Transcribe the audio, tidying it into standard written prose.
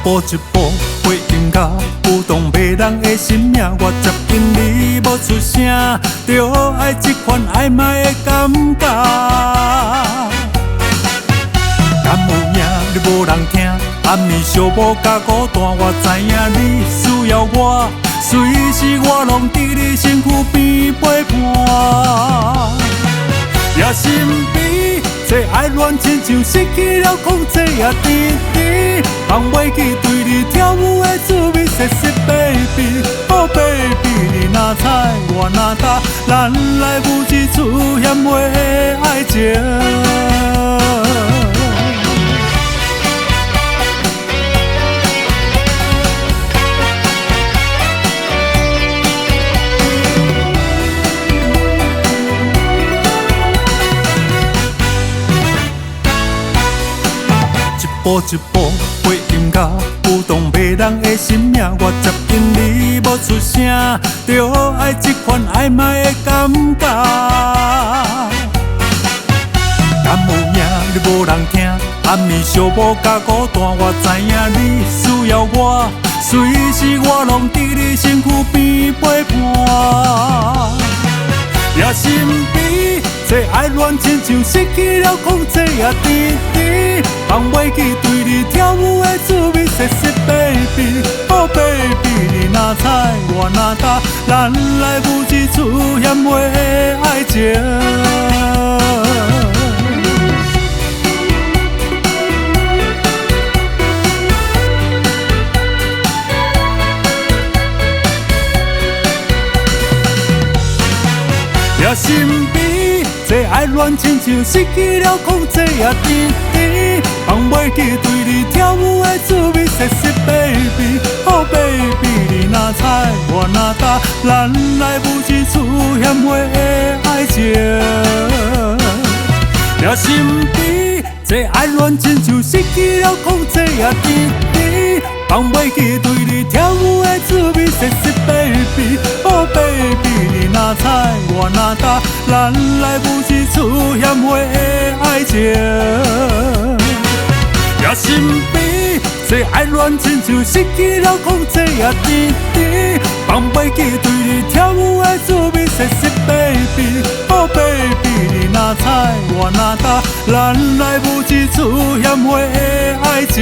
步一步回音到有动迷人的心命，我接近你无出声，就爱这款暧昧的感觉。敢有影你无人听，暗暝寂寞甲孤单，我知影你需要我，随时我拢伫你身躯边陪伴。也身边，这爱恋亲像失去了控制，也甜甜，放袂记对你跳舞的滋味，谢谢 baby，oh baby， 你若知我若答，咱来有一出险话的爱情。一步一步回音到有动迷人的心命，我接近你无出声，就爱这款暧昧的感觉。敢有影你无人听，暗暝寂寞甲孤单，我知影你需要我，随时我拢伫你身躯边陪伴。也身边，这爱恋亲像失去了控制，也甜甜，放袂记对你跳舞的滋味，谢谢 baby，oh baby， 你若知我若答，咱来有一出险话的爱情。也身边，这爱恋亲像失去了控制，也甜甜，放袂记对你跳舞的滋味，谢谢 baby，oh baby， 你若知我若答，咱来有一出险话的爱情。也身边，这爱恋亲像失去了控制，也甜甜，放袂记对你跳舞的滋味，谢谢 baby，oh baby， 你若知我若答，咱来有一出险话的爱情。也身边，这爱恋亲像失去了控制，也甜甜，放袂记对你跳舞的滋味，谢谢 baby，oh baby， 你若知我若答，咱来有一出险话的爱情。